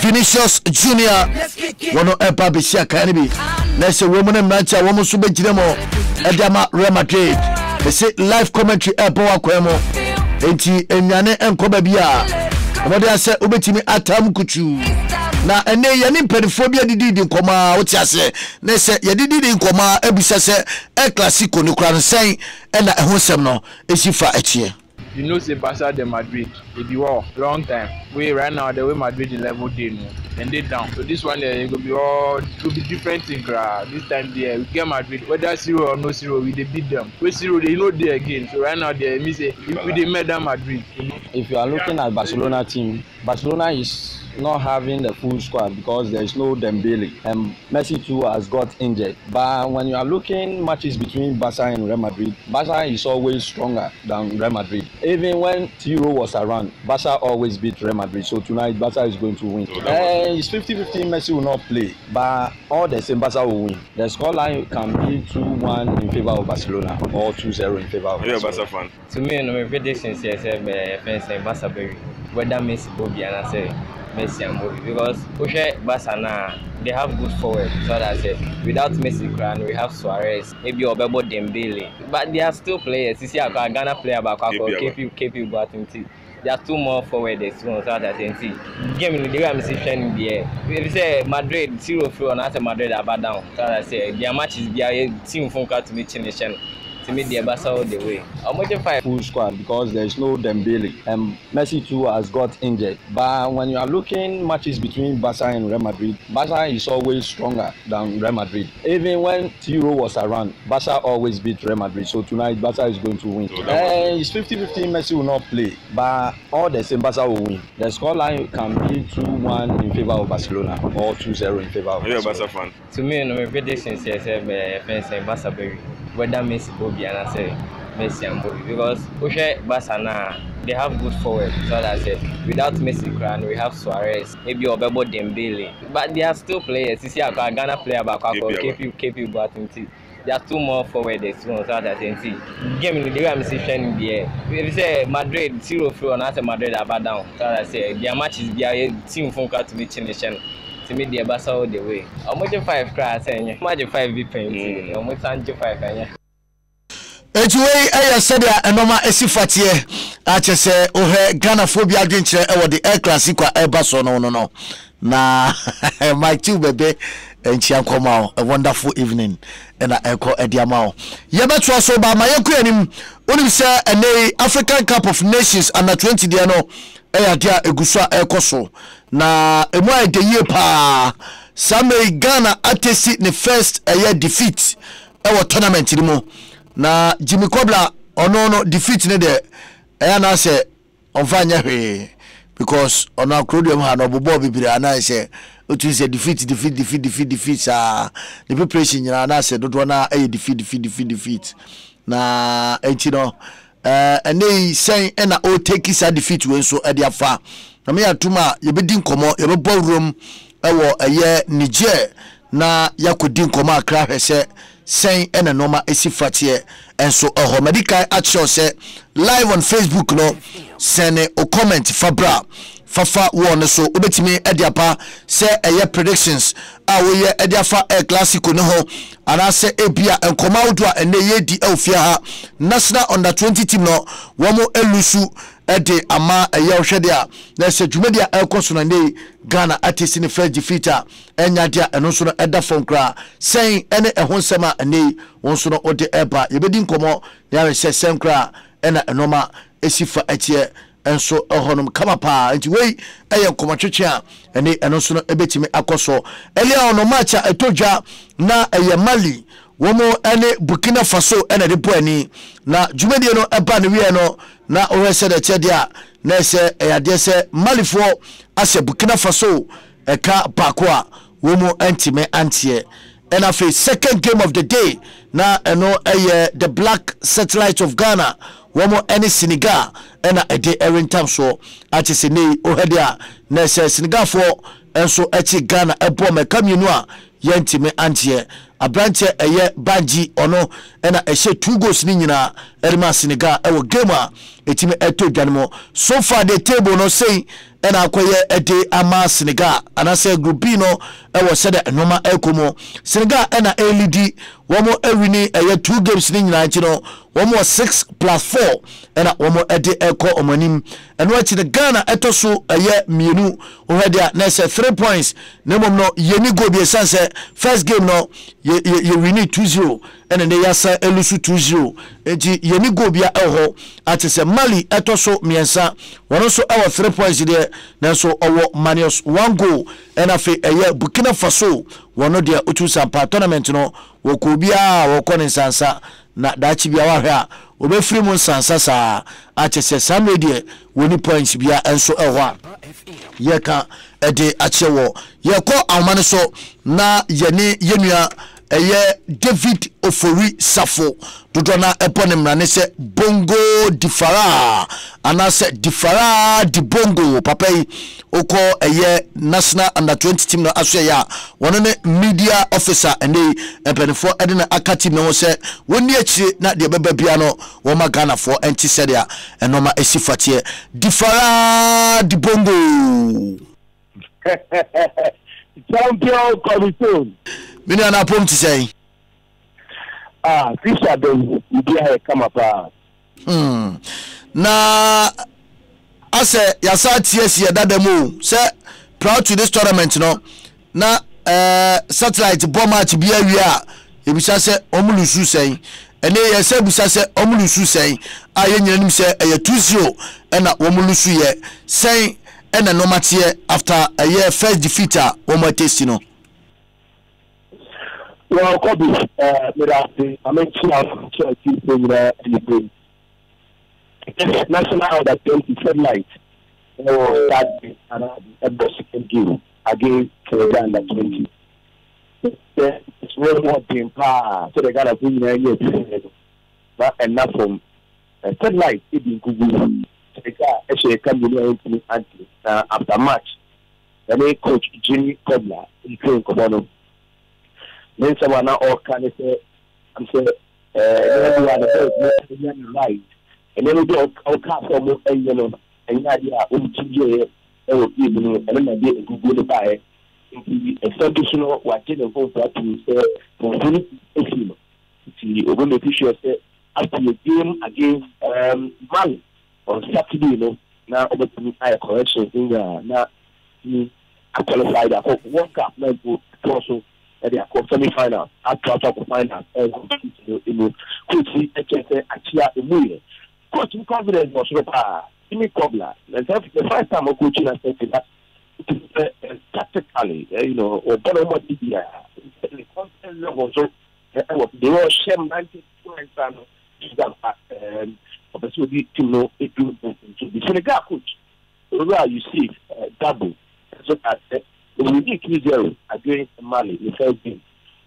Vinicius Junior wono epa besia kan bi na se wo mun mrancha wo muso begiremo edama Real Madrid they say live commentary epa wakwemo enti enwane enkoba bia omode ase obetimi atam kuchu na ene ye ni pedifobia didi nkoma woti ase na se ye didi nkoma abisa se El Clasico ni kura nsen na ehosem no esifa achie. You know, say Barca de Madrid, it be war long time. We right now the way Madrid is level day no, and they down. So this one it will be all to be different thing. This time there we get Madrid, whether 0 or no 0, we they beat them. We 0 they know they again. So right now they me say if we they met them Madrid. If you are looking at Barcelona team, Barcelona is not having the full squad because there is no Dembele and Messi too has got injured. But when you are looking matches between Barca and Real Madrid, Barca is always stronger than Real Madrid. Even when Tiro was around, Barca always beat Real Madrid. So tonight Barca is going to win. It's 50-50. Messi will not play, but all the same Barca will win. The scoreline can be 2-1 in favor of Barcelona or 2-0 in favor of Barcelona. You're a Barca fan. To me, my prediction is Barca very. Whether Messi Bobby and I say Messi and Bobby because Barcelona they have good forward. So that's it. Without Messi, we have Suarez, maybe Obebo Dembele, but they are still players. You see, a Ghana player back, KP Boateng. There are 2 more forward. So that's it. Game in the way I'm seeing in the air. If you say Madrid 0-3 and after Madrid are back down, so that's it. Their match is their team from to meet nation. To me, the Barca all the way. I'm waiting for full squad because there is no Dembele and Messi too has got injured. But when you are looking matches between Barca and Real Madrid, Barca is always stronger than Real Madrid. Even when Tiro was around, Barca always beat Real Madrid. So tonight Barca is going to win. It's 50-50. Messi will not play, but all the same Barca will win. The scoreline can be 2-1 in favor of Barcelona or 2-0 in favor of Barcelona. You're a Barca fan. To me, my prediction is Barca very. Whether Messi Bobby and I say Messi and Bobby because Barcelona they have good forward. So that's it. Without Messi, we have Suarez, maybe Obebo Dembele, but they are still players. You see, a Ghana player back, KP Boateng. There are 2 more forward. So that's it. Game in the way I'm seeing in the air. If you say Madrid 0-3 and after Madrid are back down, so that's it. Their match is their team from to meet nation. To me, the Barca all the way. I'm waiting 5 crowds, and I'm waiting 5 VPNs. I'm waiting 5. Anyway, I said that normal esifatie. I just say, oh, Ghana phobia adventure. I the El Clasico Barca no. Na my 2 baby and Chian come out. A wonderful evening, and I echo Ediamao. Yabatra so by my uncle. Only say a African Cup of Nations under 20 diano. Dia egusua ekoso na emu de ye pa Same Ghana atesi ne first defeat tournament ni mo na Jimmy Kobla ono defeat ne de na say onfanya hwe because ono acrodium ha no bobo bibire na say otu say defeat the preparation nyina na say dodo na defeat na no and they say na o take his defeat when so e dia fa na me atuma ye bedi nkomo ye bebo room ewo eye Niger na yakodi nkomo akra hwese sen na normal esifatie enso oho medical action say live on Facebook no send a comment fabra fafa won so obetimi ediapa say eye predictions we ediafa El Clasico no ho ana say ebia enkoma wodo a ene ye di ofia ha national under 20 team no womo elusu ede ama eye ohwede a na say dwumedia ekoso na ne Ghana atisi ne first defeater enya dia eno so no eda fonkra sen ene ehonsema ene won so no ode eba yebedi nkomo na ya say senkra ena enoma esifa atie enso ehonum kama pa nti wei eye nkomatwetwe a ene eno so no ebetimi akoso elia ono matcha etodwa na eye Mali womo ene Burkina Faso ene de boani na dwumedie no eba ne wie no na ohese de chedia na se eyade se Malifo ase Burkina Faso eka pakwa womo antime antie and after second game of the day na eno the Black Satellite of Ghana womo any Senegal and a day erin time so ati sene ohedia na se Senegal for enso echi Ghana ebo me kaminu a yentime antie abrante eye baji ono ena ehye 2 goals ni nyina erima Senegal ewo game a etime eto dwanemo so far the table no say ena akoye ede ama Senegal anase group B no ewo sede enoma ekomo Senegal ena lead womo ewini eye 2 games ni nyina nti no womo 6+4 ena womo ede eko omanim eno achi the Ghana etoso eye mienu ohede a na se 3 points nemom no yeni go bi sense first game no ye win 2-0 ene ne yasa elusu 2-0 enti yeni go bia eho ati se Mali etoso miensa wono so ewo 3 points de nanso owo minus 1 goal ena fe eye Burkina Faso wono de otusa pa tournament no woko bia woko ne sansa na dachi bia wa hwa obefiri mu sansa sa ati se samre de woni points bia enso eho a yeka ede achewo yeko awmane so na yene yenua eye David Ofori Safo dodona epone mrane se Bongo Difara anase Difara di Bongo papai oko eye national under 20 team no aso ya wono ne media officer ene empenfo edena akati me wo se woni akire na de beba bia no wo magana fo enti sedia enoma esifatie Difara di Bongo champion commission. Mini anapom ti say. Fisher don idia come up. Na ase yasa TS dademu say proud to this tournament no. Na satellite bomb match bia wi a ebisa say omulusu say. Ene ye say busa say omulusu say. Aye nyanim say eye 2-0 na omulusu ye say ena no matie after a year first defeat omo test no. Well, Kobe, I mentioned our church in national under 20 Nite. That at the second game against Senegal under 20. It's really more being power. So they got to bring in a but enough from Nite. It being Google. Actually, come to after match. Then coach Jimmy Kobler, he came Kobono. Then someone now all kind of say, I'm saying, right. And then we do all cast almost a yellow, and idea, and then I did Google the buy. Exceptional, what didn't go back to say, for 2018. See, we're going to say, after the game against Mali on Saturday, you know, now over to me, I correction in now, I qualified for World Cup, now go also. They are semi-final, after final, coach coach confidence was Jimmy Kobler. The first time I'm coaching, I said that tactically, you know, or better what did the confidence level. So they were shame 90 points and obviously to know it to the Senegal coach. Where you see double, so that. We need 3-0 against Mali in the first game.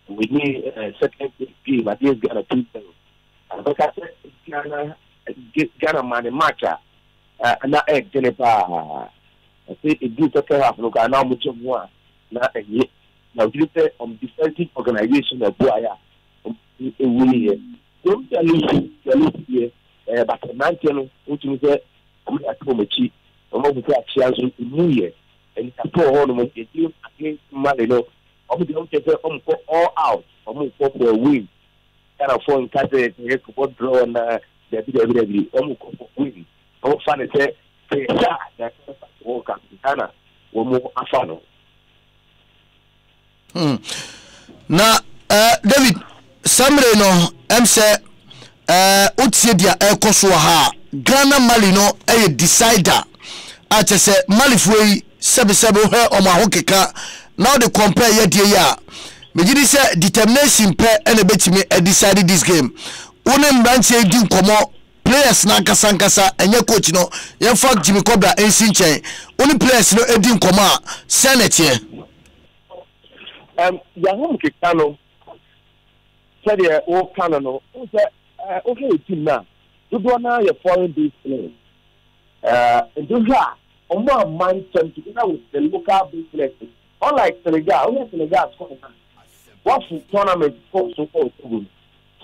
We need a second game against Ghana 2-0. And like I said, Ghana man match. And that egg Genepa. I say it gives a half. Look, I know much of one. Now a year. Now you say on defensive organization of Boya. We don't lose here. But the 19 which is good at home achieve. Almost a chance in New Year. And it's a poor ornament against Mali. I'm going to take all out. I'm going to go for a win. Kind of phone cut it, what draw and the WWE. I'm going to go for a win. I'm going to say, that's World Cup. Ghana, one more afano. Na David, Samre no, say, Utsedia Ekoso ha, Ghana Mali no, a decider. I just say, Malifway. Sebe he oma hokeka now they compare ye die ya me gidi say determination pe ene betimi decide this game wonem branch e din komo players na kasankasa enye coach no ye fact Jimmy Kobler ensin chen oni players no e din komo a senate ya hom keka no say the o kana no o say okay team na do na your foreign based players do Omo man together with the local business. Unlike Senegal, only Senegal is coming. what tournament for so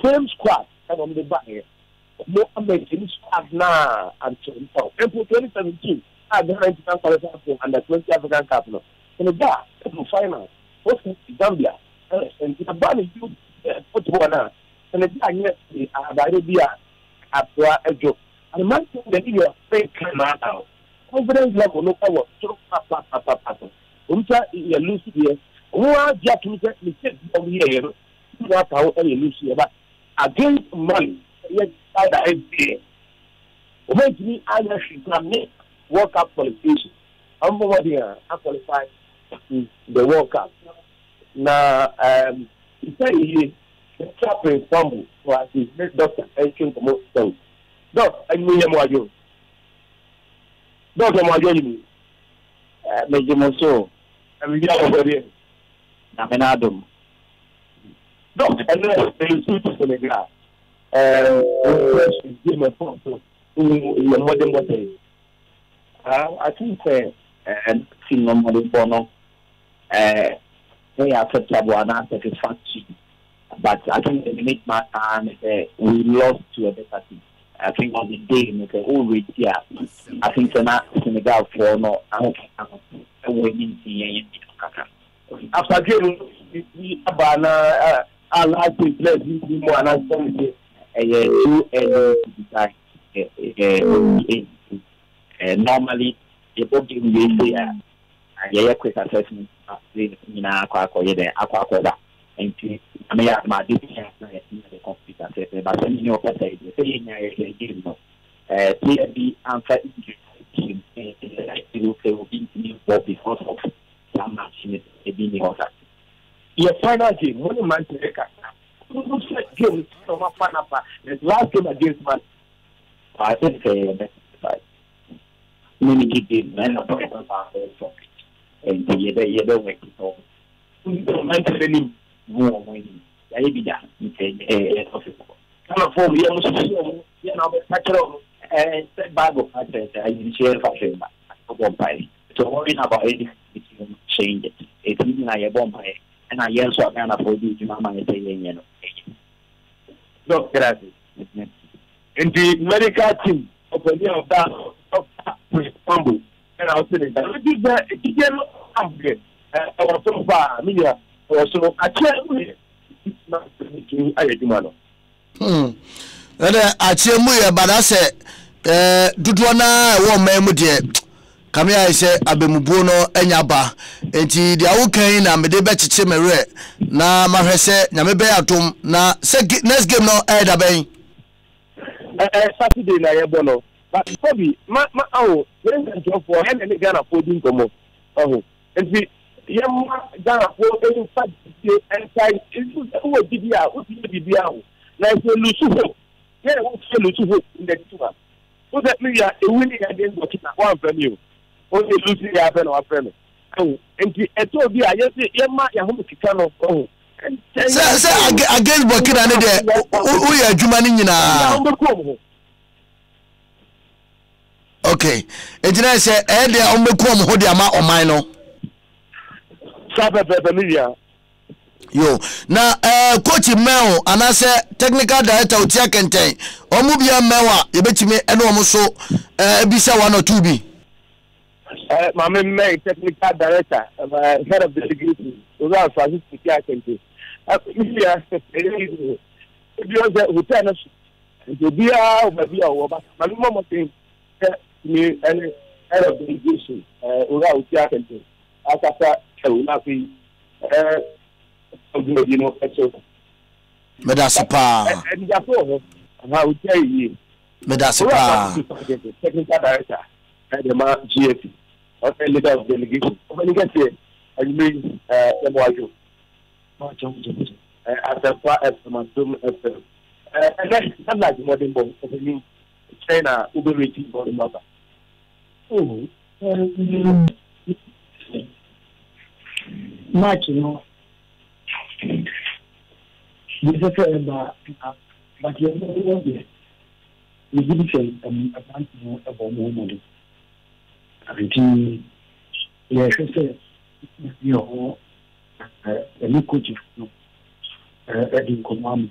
same squad and on the back here. No American squad now until April 2017. I had the under 20 African Cup. In the back, the final, what's Zambia? And the band is football now. And the back, yes, I be a joke. And the man said that you are fake now. Confidence level, no power. So, Umta, you lose here. Who are just to get me from here? What how you lose here? But against money, yes, other idea. When me, I can make World Cup qualification. I'm over here, I qualify the World Cup. Now, he said he the chaplain fumble for his doctor entering the most stones. Doc, I mean, what you Doc, what you Major Mosso, and we got over here. I'm an Adam. Doc, and then they shoot for the glass. Give me a photo in the modern water. I think and seeing no modern bono. They are acceptable and satisfactory. But I think the minute my time we lost to a better team. I think on the day always here. I think Senegal for no winning after game we abana I like to play more and normally the book we say quick assessment in aqua and I may have my decision the computer, but when you say PFB answer will be because of some machine being water. Your final game, one man to the game, the last game against man. I think many games, men of and the other way to more winning. I be done. Come on, for me, you know, and Bible patterns, I share fashion. So, worrying about anything change it. It's meaning I a bomb, and I yell so I can afford you to Mamma and saying, no, gracias. In the medical team of the year of that, of Istanbul, and I was saying that you cannot upgrade. I was so far, media. So I can't wait. I tell you, but I say, Dudwana, one man with you. Come here, I say, Abemubono, and Yaba, and the Aukain, and the better chimere. Na Mahese, Namebe Atum, na next game no Ada Bay. Saturday, Nayabono, but Bobby, my own, when I drop for him and the Ghana for Dinkomo. Oh, and we. Ghana for any fact and say who did you out? Who did you out? Like Lusuho. Yeah, what's Lusuho in the two? Who that me are winning against one from you? Only losing your friend or friend. Oh, and I told you, I just say, Yama, Yahomo Kikano. Oh, say against Burkina Faso. We are Jumani. Okay, and then I say, Eddie, I'm the Quam Hodiama or Mino. Yo, now, coach Mel, and I say technical director of Tiakente, or Mubia Mewa, you bet me, and almost so, Bisa 1 or 2B. My main technical director, head of the degree, without Francis Tiakente. If you want to return us to be our mama thing, me and head of the delegation, without Tiakente. After you know, but that's a power. And that's all. I will tell you, but that's a power. Technical director and the man GFC, or the leader of delegation. When you get here, I mean, MYU. Asempa FM. And then, I'm like the modern bomb of the new China Uber rating for the mother. Oh, much, you know. This is but you know, we didn't say a bomb woman. And yes, you know, a new coach, Eddie Command,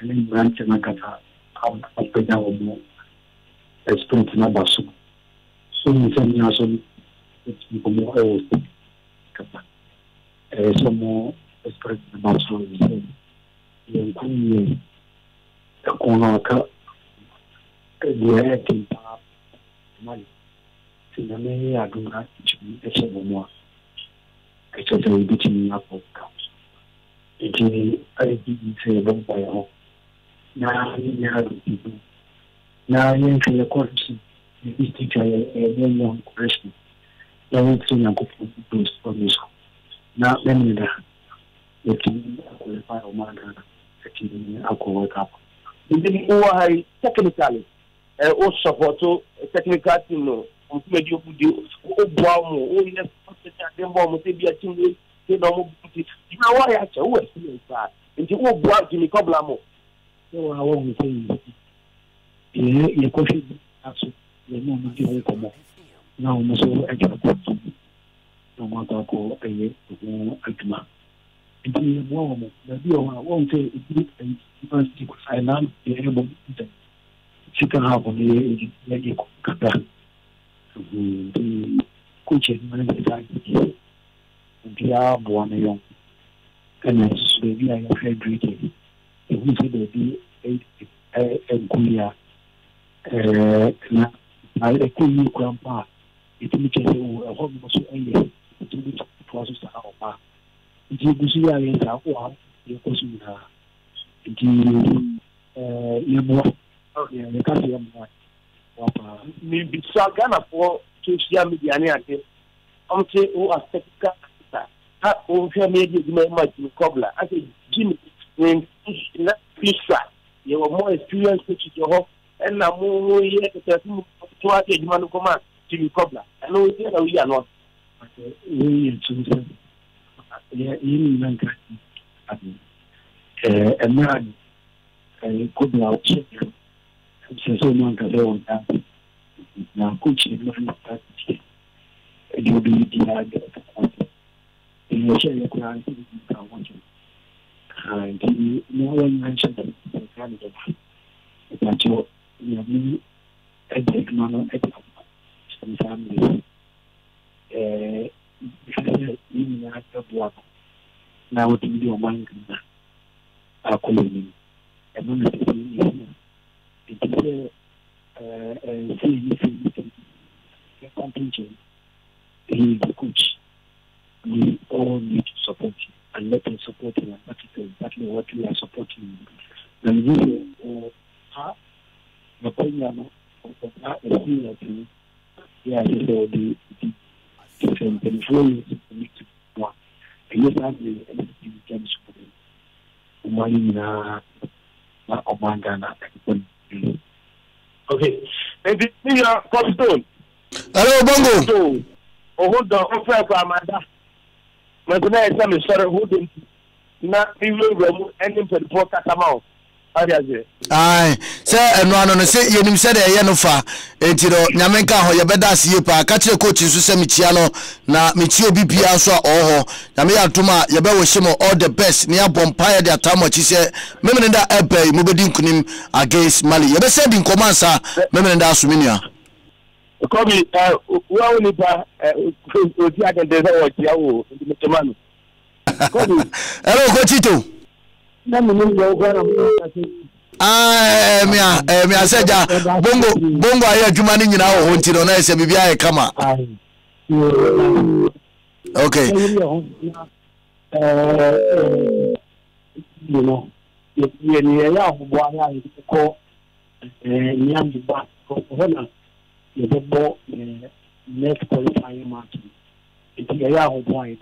and branch and Nakata, up and down, a sprint in a basso. So, in some years, it's more old. Some more spread the basso. The Queen, the corner, the acting money. In the May, I do not teach a several more. I said, I'm beating up of cows. It is I didn't say about by all. Now, you have people. Now, you enter the course. This teacher, a very young question. Now, it's in a good for this. Now, then, the team qualify or man, the team alcohol cup. Why technically, also support technical team. Made you put you bomb, yes, them bomb, be a team. You know why I always feel that. And you won't go out to the Coblamo. So I won't say, you could actually, you know, you come up. Now, so I can't go to no matter go a year to Agma. It is a woman, the deal I won't say it is I now be able to she can have on the lady the coaching manager. They are born young, and as baby, I have heard reading. If we say baby, a Guya, I could you grandpa, it will just a home was a year to process our pa. It is the area that one, you go to her. You more, you can't see more. Maybe Sagana for social media. I'm saying, who are technical. How made you much in Cobbler? I said, Jimmy, when you were more experienced with your home, and now more yet to a man of command, Jimmy Cobbler. I know we are not. We children, in a man, could not check him. So long as they want that. Now, coaching, you'll be the you share your client and no one mentioned that candidate that you have a big man at some families. Even after blood, now to be your mind are calling and when it is a contingent, he is the coach. We all need to support you and let him support you, and that is exactly what we are supporting. And we the Payano is here to the different influence need to work. And yes, I believe anything can support him. Okay. And this are Cobstone. Hello, Bongo. Oh, hold on, Amanda. My good night, I'm sorry, who didn't not even remove any for the podcast amount. Aye, sir, and one on the say, you said a yanofa, and you know, Yamenka, your better see pa, catch the coach in Susemichiano, na Michio BPA, so oh, Yamia Tuma, Yabe Shimo, all the best, near Bompire, their time, what she said, Memenda Epe, Mubedin Kunim against Mali. You better said in command, sir, Memenda Suminia. Call me, well, hello, Cochito. I said, Bongo, I had you managing now, wanted on us, and maybe I come up. Okay. You know, the next qualifying match. It's a year of wine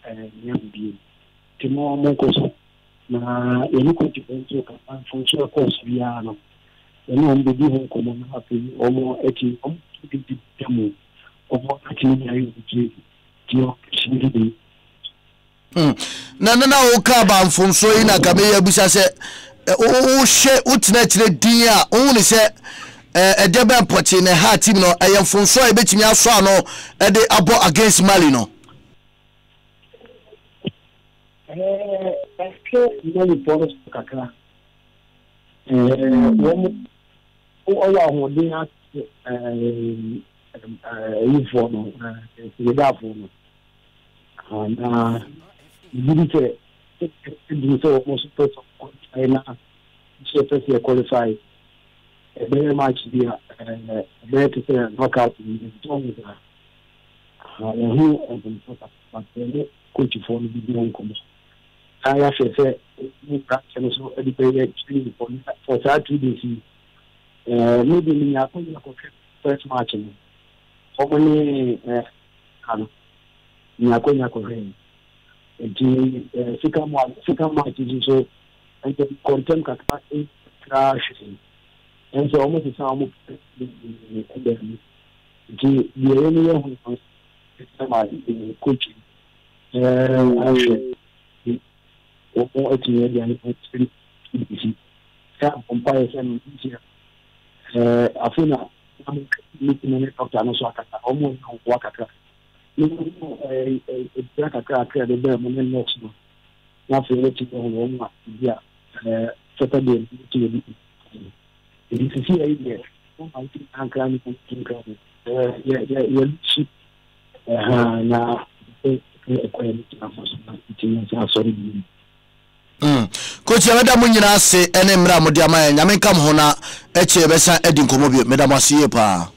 and young being. Tomorrow, Mokoso. Now, you look at the function course we are. You know, the given common happy or more 80 demo of what actually I give you. Nana Okaba from Soina Gameya Busa said, oh, share Utnet Dia only said. A deben poti ne ha team no I am from so e betimi aso ano e de abo against Mali no Many bonus kakra. One or dinner informal, without formal. And didn't say so most person so qualify very much the better to say knockout in the who and but coach for the beginning comes. I have to say, you practice so educated for 3 days. Maybe in your first match, how many Nakoya Korean? The second match is so and the content capacity crashing. And so almost the sound the area who was coaching. Or at the end of the comparison here. I feel like I'm looking at Dr. Anosaka, almost Wakaka. A black crack at the Berman next month. Nothing let you go home. Saturday. It is here. I think I'm going to cheap. Now, sorry. Coach Yamada Munyina say any Mramodiama, Yamekam Hona, Eche Bessa Edin Komobi, Madame Siepa.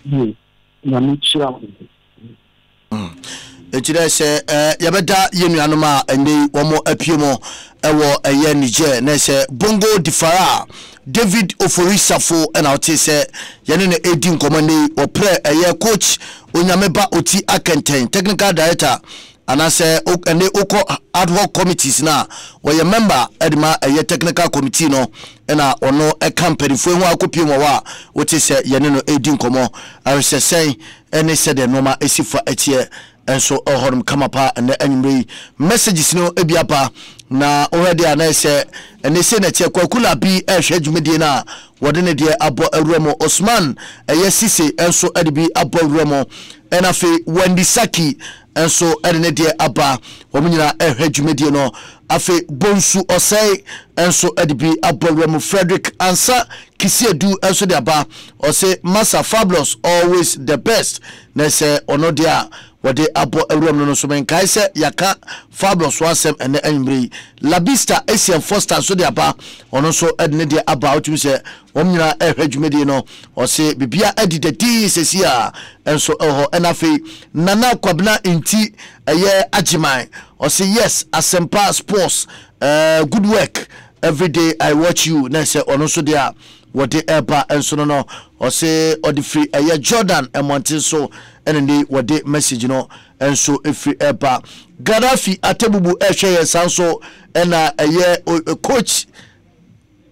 Echide say Yabeda Yemianoma and they one more Epiumo Ewo Eye Niger, Nese Bongo Difara, David Oforisafo, and I'll say Yanine Edin Komande or play a year coach Unyameba Oti Akenten, technical director. And I say, and they oko ad hoc committees now. Where your member Edma a technical committee no, and I or no a company for one copy wa, which is a Yanino Edin Komo. I was saying, and they said the normal esi for a year, and so all come apart and the enemy messages no ebiapa na already and I say, and they say that Yakula be a schedule medina, what in a dear abo Remo Osman, a yesisi, and so Edibi abo Remo, and I feel Wendy Saki. And so ene de aba womunyina ehwadwumedie no afi bonsu osai enso edibi aboremu Frederick Ansa Kisiedu enso de aba ose Massa Fabulous always the best na se ono de a wode abo awuram no so menkai se yaka Fabulous wasem ene anwumre Labista Asian Foster so de aba ono so ene de aba otumi se womunyina ehwadwumedie no ose bibia edidedi sesia enso eho enafi nana kwabna inti eye ajiman or say yes Asempa Sports good work every day I watch you na say ono so there what the ever and so no or say or the free eye Jordan and Montin so and the what the message no and so if ever Gaddafi atebubu share sanso and a coach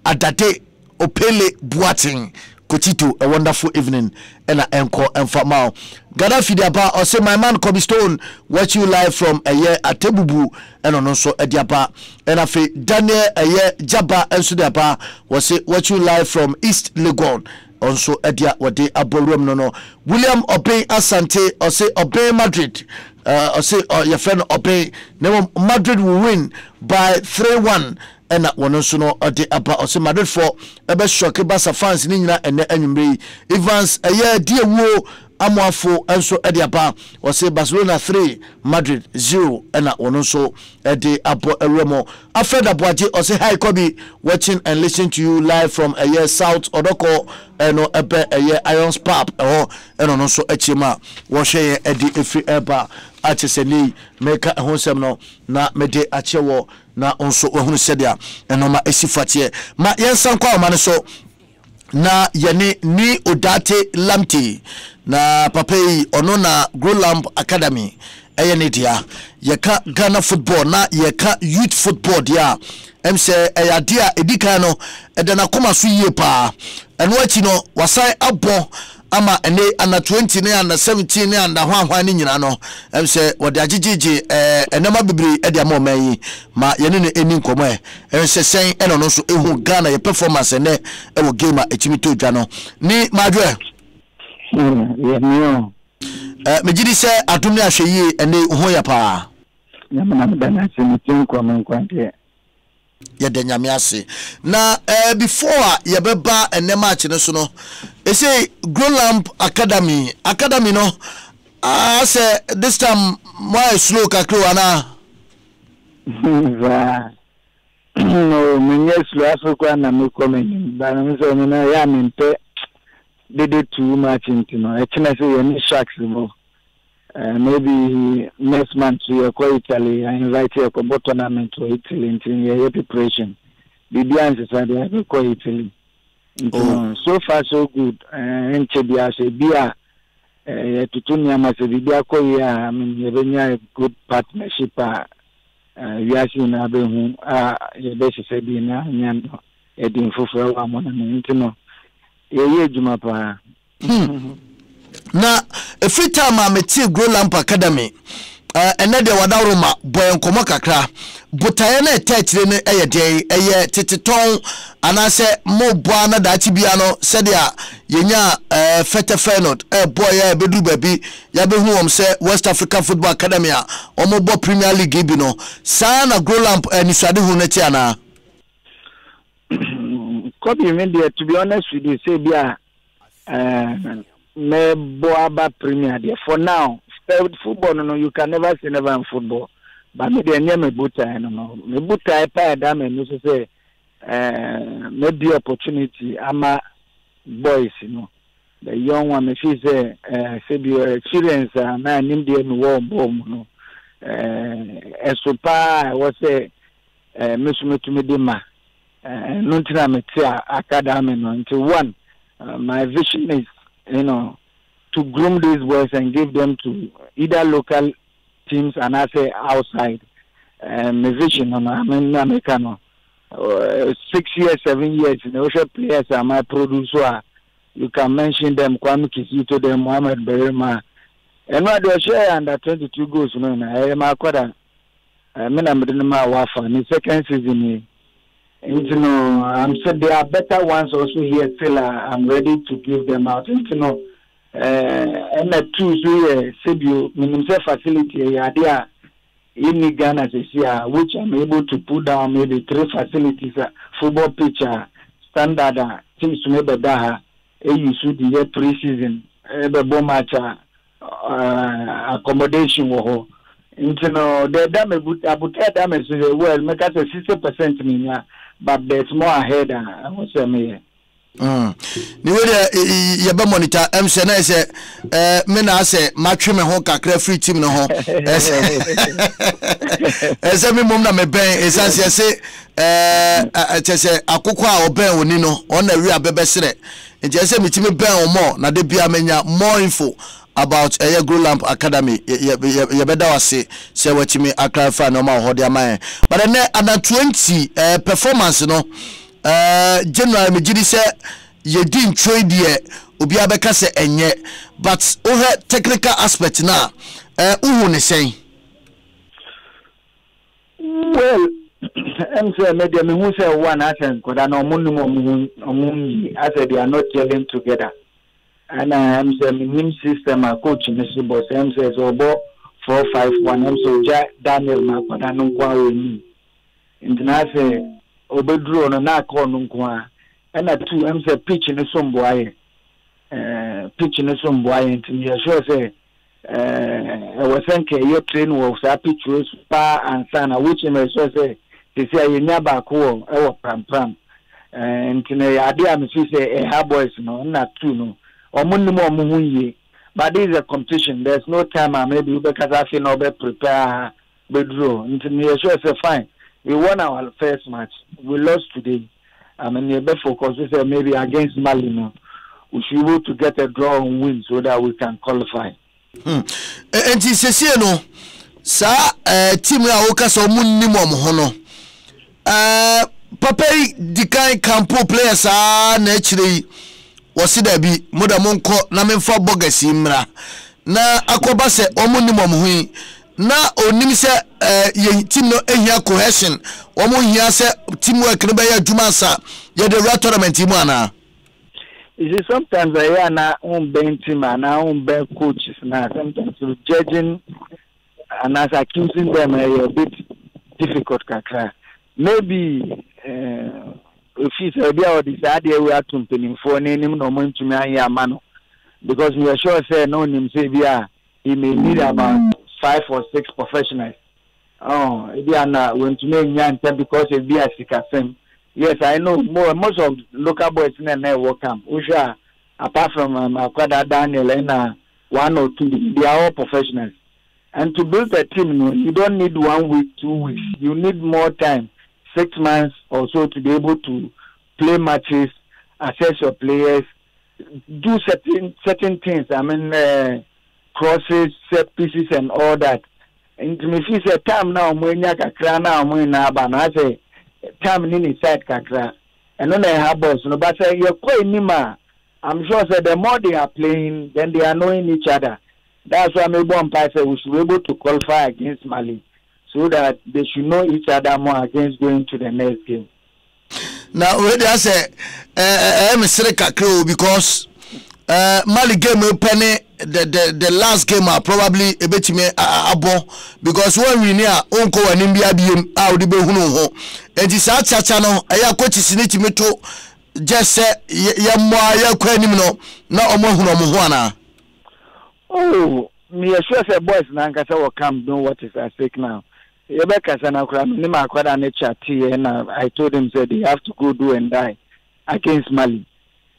Adate Opele Boating Kotito, a wonderful evening, and a encore and Famao. Gaddafi Diaba, or say my man Kobe Stone, watch you live from a year at Tebubu, and also a Diaba, and I feel Daniel a year Jabba and Sudaba, was say watch you live from East Legon, also a dia what they aborum no. William Obey Asante, or say Obey Madrid, or say your friend Obey, no Madrid will win by 3-1. And that one also no the about also Madrid for a best shock Barca fans in England and the Evans a year dear wo Amoafo and so at the apa or say Barcelona 3 Madrid 0 and that one also at the Apo Remo. After that Boaji or say hi Kobe watching and listening to you live from a year South Odoko and a year Irons Pub or and also Echima wash at the free airbar at Seni make a home no na mede achewo na onso ohunu sedia enoma esifatie ma yensan kwa ma so na yene ni Odate Lamte na papei ono na Grolamp Academy eyene dia yeka Ghana football na yeka youth football dia emse eyadia edika no edana koma so yie pa eno achi no wasai abo ama ene ana 20 ne ana 17 ne ana hwanhwan ne nyina no emse wode agigigi enema bibiri e dia mo man ma yene ne eni nkomo emse sen eno no so ehu Ghana ye performance ne e wo game a etimi to dwa no ni madwe yeah megidi se atumni ahweyi ene ho ya pa Yamanamdana Simitin Quaman. Ya de nyame ase na before ya beba ene match ne so no e say Grolamp academy no say this time why slow kakro ana no menye slow aso kwa na me comment ba no so na ya mente did too much into no e kina say any sharks mo maybe next month we are quite Italy. I invite you to tournament to Italy in preparation. The Bians is there quite Italy. So far so good. And Chebia say Bia to Tunia Masabia Koya. I mean, you have a good partnership. We are seeing Abe your best said in Yando. Edin Fufu Amon and Ye Jumapa. Na every time I meet Grolamp Academy ene de wadaroma boy nkomo kakra botaye na etachire ne eye titeton anase mo boa na dachi bia no sede a yenya fete fenot boy ya bedu baby ya behu wom se West African Football Academy a omo bo Premier League bi no sa na Grolamp ni swade hu na ti ana Kobe media to be honest with you say bia me boaba Premier there for now. Football no you can never say never in football. But me dey me buta no. Me buta pa da me no say maybe opportunity ama boys the young one me feel say your experience na nim dey me wo bom no. Esopa was say me sumetumi dey ma. No ntina me tia academy no until one my vision is to groom these boys and give them to either local teams and I say outside. Musician, I mean, Americano. 6 years, 7 years, the players are my producer. You can mention them, Kwame Kisito, them, Mohamed Berima. And what they share under 22 goals, I am a quarter. I'm Wafa, in the second season. And, I'm said there are better ones also here. Still, I'm ready to give them out. And, and the two Sebio minimum facility idea in Ghana this year, which I'm able to put down maybe 3 facilities, football pitch, standard things to maybe daha. You should the pre-season, the bomb match, accommodation. The damage damage well, make us 60% mean, but there's more ahead. I was saying. Ni we ye be monitor MC na say me na say matwe me ho kakra free team no ho ese me mom na me ben esanse say chese akoko a oben oni no on na wi abebesere nje say me timi ben omo na de bia menya more info about Grolamp Academy ye beda wase say watimi akra fa no ma ho de amaye but then under 20 performance no general me gidi say ye din trade ye obi abeka say enye but technical aspect na uhu ne say well I'm say media me who say one asen koda no omunni as they are not gelling together and I'm say nim system a coach in the boss I'm say so 4-5-1 I'm so Daniel ma koda no kwa oni international obedro no na call no kwa and at 2 I'm say pitch in some boy until you sure say I was thinking your train was a pitch was pa and sana which I sure say they say you never call pram and today idea me say boys no not 2 no or munye but this is a competition there's no time maybe because I feel no be prepare bedro until you sure say fine. We won our first match. We lost today. I mean, we better focus. We say maybe against Mali, no. We should be able to get a draw and win so that we can qualify. And this is no, sir. Team la oka so munni mo hono. Papa di kai campo players na actually wasi da bi moda monko na memfa bogasi mra na akoba se omunni mo hui. Na onim se ye team no ehia cohesion omo hia se teamwork no be ya adwuma sa ye the right tournament mu ana is it sometimes I na on ben team na on ben coaches na sometimes judging and as accusing them a bit difficult kakra. Maybe if he's a bit of this idea we are to for name no money to me mano. Because we are sure say no him say he may need about 5 or 6 professionals. Oh, if you are not going to make because it be a sikasem. Yes, I know most of local boys in the network camp. Usha, apart from Akwada Daniel and 1 or 2, they are all professionals. And to build a team, you don't need 1 week, 2 weeks. You need more time, 6 months or so to be able to play matches, assess your players, do certain things. I mean, crosses, set pieces, and all that. And if it's a time now, when you can now, when I say time in side kakra, and then I have boys. No, but you're quite nima. I'm sure that the more they are playing, then they are knowing each other. That's why maybe one person we should be able to qualify against Mali, so that they should know each other more against going to the next game. Now, where I say, I'm a kakra because Mali game penny. The last game are probably a bit me abo because when we near uncle and India beam out the behuno and this channel I coach is me to just say ya quenimno not omohuana. Oh, me sure say boys nankasa will come know what is at stake now. Rebecca Sanakra Nima Kwada nature tea and I told him that they have to go do and die against Mali.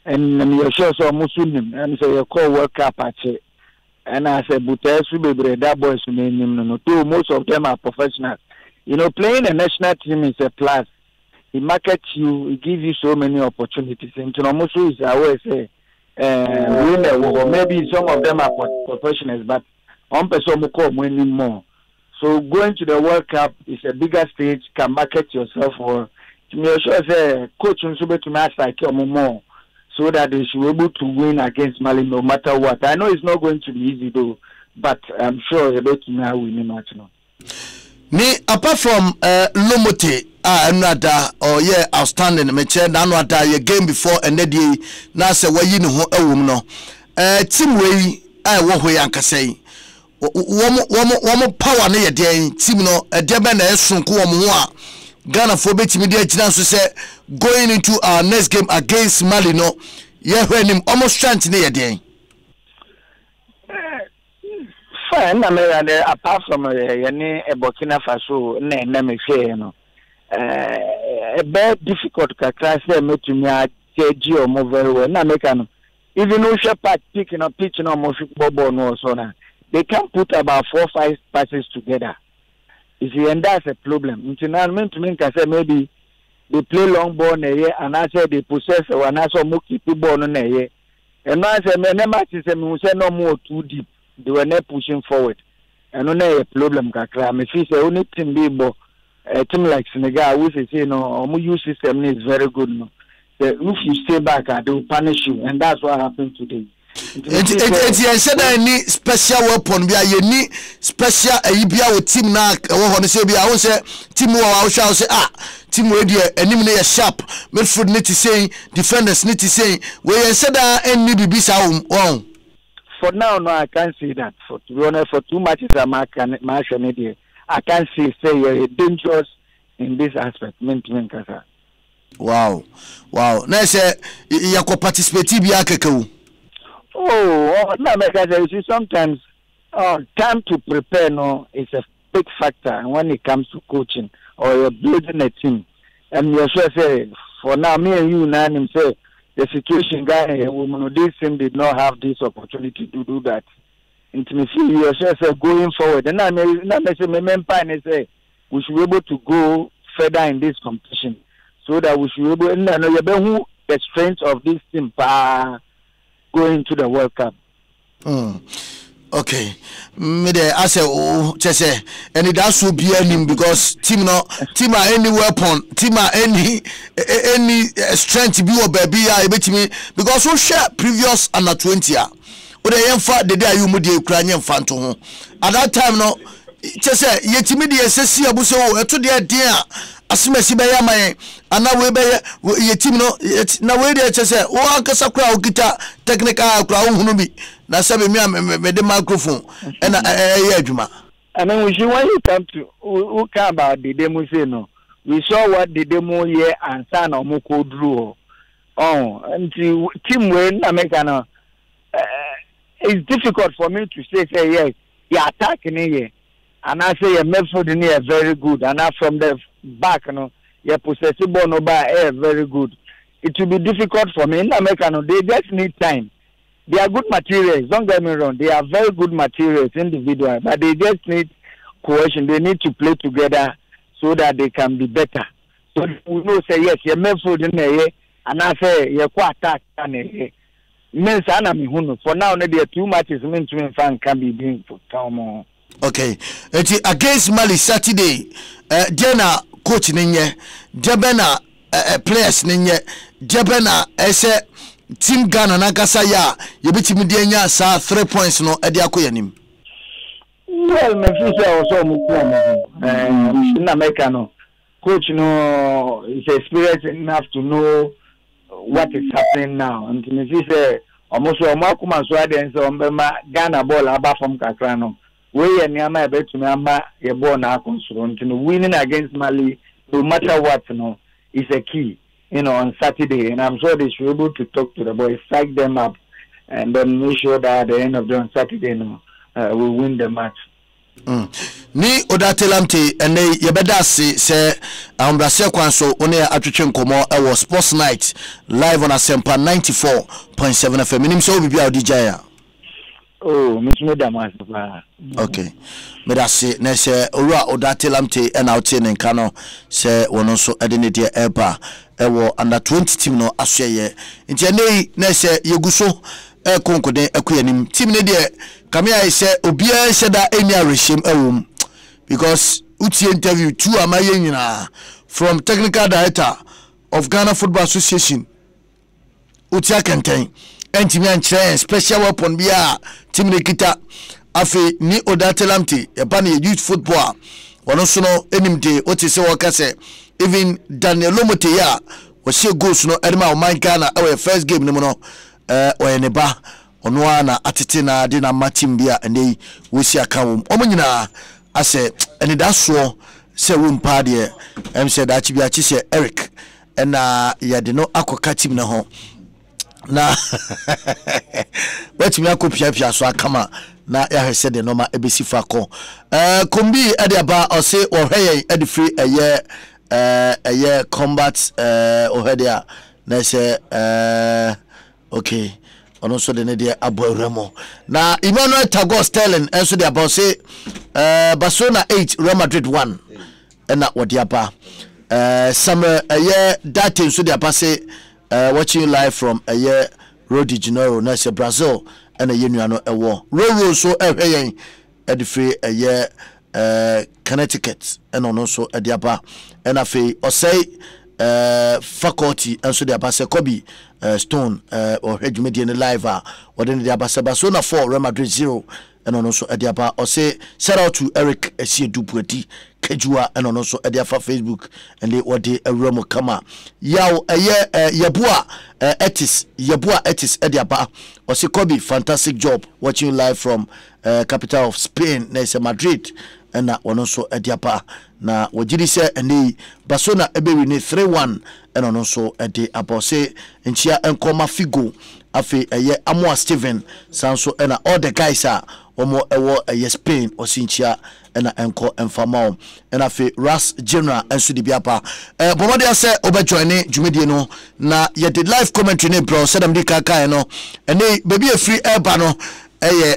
And you're sure so Muslim and so you call World Cup and I said, but that boys name no. Most of them are professionals. You know, playing a national team is a plus. It markets you, it gives you so many opportunities. And Musu is always say winner. Maybe some of them are professionals, but one person will winning more. So going to the World Cup is a bigger stage, can market yourself or you're sure say coach and super to match like more. So that they should be able to win against Mali no matter what. I know it's not going to be easy though, but I'm sure they're going to win the match now. Me apart from Lomote, another or yeah outstanding. Me chair another your game before and then now say why you know no. Team way I what we anka say. One power na ye den team no e de be na esunko wo Ghana for bet media chance to say going into our next game against Mali no yeah when him almost strength near there. Fine, I mean apart from any Burkina Faso na me share no a bit difficult to class me to me JG or move very well na make am even no shepherd picking up pitch no more football no so na they can put about 4 or 5 passes together. You see, and that's a problem. To say maybe they play long ball and I say they possess or I saw more keep ball on and I say many matches and we say no more too deep. They were not pushing forward. And only a problem kakra. If it's the only team a team like Senegal, we say no, our youth system is very good. No, if you stay back, they will punish you, and that's what happened today. It said any special weapon be a need special a team na say be I say team I shall say team ready enemy sharp midfield need to say defenders need to say we said any be for now no I can't see that for to be honest for 2 matches I can't say you're dangerous in this aspect wow na say you ko participate bi akeka. Oh, no, because you see, sometimes time to prepare no is a big factor when it comes to coaching or you're building a team. And you're sure say, for now, me and you, Nanim say, the situation guy, this team did not have this opportunity to do that. And to me, you're sure say, going forward. And I say, we should be able to go further in this competition so that we should be able to the strength of this team. Going to the World Cup. Okay. Me there I say say and it has to be him because team are any weapon, team are any strength be or baby me because we share previous under 20 year. O dey yemfa the day you mu dey kura nyemfa to ho. At that time no say yetimi dey sesi abuso o eto dey den a asimesi be ya man ana we be yetim no na we dey say o ankasa kura o kita technical kura o hunu bi na sabe me de microphone na adwuma I mean, when you come to who care about the demo, say no. We saw what the demo here and San Omoko drew. Oh, and team win Americano. It's difficult for me to say yes, you're attacking here. And I say your method in here very good. And now from the back, you know, your possessible no by very good. It will be difficult for me in Americano. They just need time. They are good materials, don't get me wrong. They are very good materials individual, but they just need cohesion. They need to play together so that they can be better. So we know say yes, you may food in there, and I say you quite attack and means for now there are 2 matches mean to fan can be doing for Tomo. Okay. Against Mali Saturday, Jena coach ninye, Jabena players ninye, Jabena ese Team Ghana nakasa ya yebitimi de nya sa 3 points no e de akoyanim. Well, me feel say also mo ku na make no coach no is experienced enough to know what is happening now. And me feel say almost o ma kuma so ade so mbema Ghana ball aba from kakra no. We ye niama e betumi amba ye ball na akonsoro ntino winning against Mali no matter what no is a key. You know, on Saturday, and I'm sure they should be able to talk to the boys, psych them up, and then make sure that at the end of the on Saturday, we'll win the match. Ni odatelamte ene yebeda se ambrase kwanso one atwetwe nkomo e wo Sports Night live on Asempa 94.7 FM. Minim so bibia odijaya. Oh, me da mas. Okay. Me da se na se owura odatelamte e na ote ne nka no se wono so ede ne de eba ewo under 20 team no asoye nti ene na se yeguso e konkoden akuyanim team ne de kamia se obia se da eni areshem ewom because uti interview two amaye nyina from technical director of Ghana Football Association uti akenten entimi ankyere special weapon bia team ne kita afi ni odatelamte e ba na youth football wono so no enimde otise wokase even Daniel Lomote ya was goals no edema o man Ghana our first game no no oyeneba ono ana atete na de na matim bia ene wosi aka wom omanyina ase ene da so se wumpa de em se da chi bia chi se Eric na ya de no akoka team na ho na wetimi akopia so akama na ya hese de no ma ebesi fa ko kombi ade aba o se o hweye ade free eye combat ohedia na se okay ono so de ne de aboremo na Emmanuel Tago Sterling enso de about say Barcelona 8 Real Madrid 1 na wodiapa some that enso de about say watching live from Rio de Janeiro na se Brazil and yenuano ewo Roro so ehweyen ede free Connecticut and also Adiaba and afi or say faculty and so the abase Kobe Stone or Hedumedian live or then the abase Barcelona 4 Real Madrid 0 and also Adiaba or say shout out to Eric Esie Dupueti Kejua and also Adiafa Facebook and they what the Romo Kama Yao Yabua Etis Adiaba or say Kobe fantastic job watching live from capital of Spain Nese Madrid and na ono so ediapa na wajiri se ene Barcelona ebe win 3-1 and ono so edi abose nchia enkoma figo afi Amoa Steven sanso and all the guys are omo ewo Spain osinchia and enko enfamao and afi Ras General enso di biapa bomode ase obe join jumedie no na ye the live commentary ne bro said am di kaka no ene baby a free air no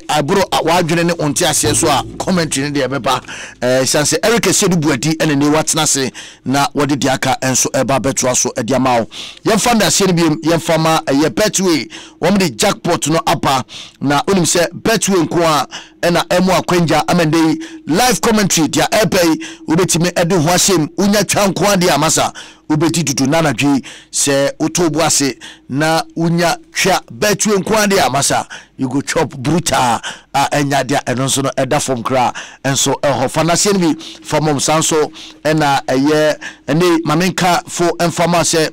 aburo wadwene ne onti ase so a commentary ne de beba sanse Eric Esedu Buadi ene ne watena se na wode de aka enso eba beto so e de amawo yemfa nda se ne biem yemfa ma betway wom de jackpot no apa na onim se betway nko a ena emu akwanja amende live commentary dia ebei obetime ede ho asem unya twa nko ade amasa obeti tutu nana dwi se otobu ase na unya twa betway nko ade amasa you go chop brutal enya dia eno so no eda from kra enso ho fanase ni famom sanso ena ene mamenka fo enfama se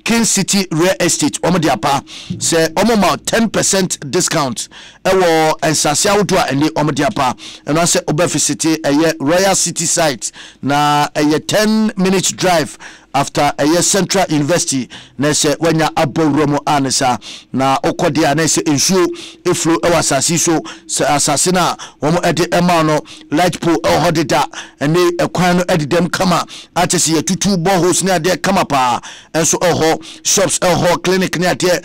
King City Real Estate omo de apa say omo ma 10% discount ewo ensase awodo a ene omo de apa eno say obefisity Royal City site na 10-minute drive after a year Central University na se wanya abowromo anesa na okodia na se ensuo eflo ewa asase so asase na womo ede ema no light pole hodeda ene ekwan no ededem kama atese ye tutu boreholes na de kama pa enso shops clinic na de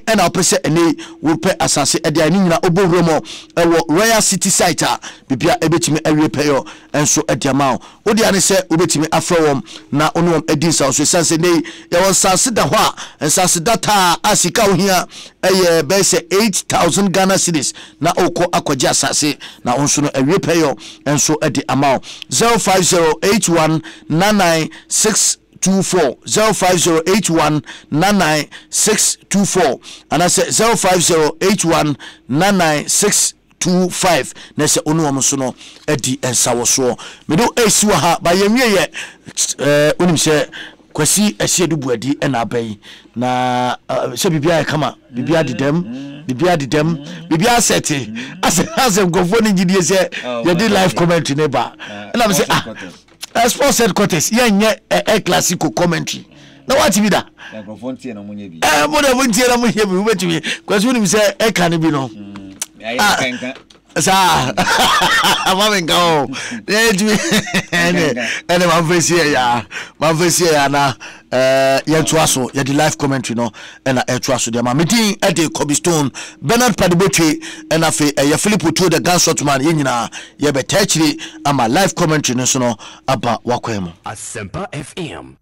ena opese ene wo pe asase ede ani nyina obowromo ewo Royal City site a bibia ebetimi awie peyo enso ede ma wo dia ne se obetimi afrewom na ono edinsa so sanse nei ya won sanse da ho a sanse data asika wo hia eye be se 8,000 Ghana cedis na oko akwaje asase na onso no awie peyo enso ede amount 0508199624 0508199624 and I say 0508199625 na se onu omo so no edi ensawo so me do esiwa ha ba yemwie ye onim se kwasi asiedu buadi ena abai na se bibia kama bibia didem bibia seti ase gofo ni gidie se ye di live commentary neba na me say sports headquarters yenye classical commentary na what be da microphone tie na munye bi mo da muntie na munye bi ubetumi kwasi unim se ka ne bi no sa amamenga o ene manfesie ya na yentoaso ya di live commentary no ena etoaso de ma medin e de Cobblestone Bernard Padibotwe ena fe ya Philip to the gunshot man yenyina ye betachiri ama live commentary no so no aba wakwemo Asempa FM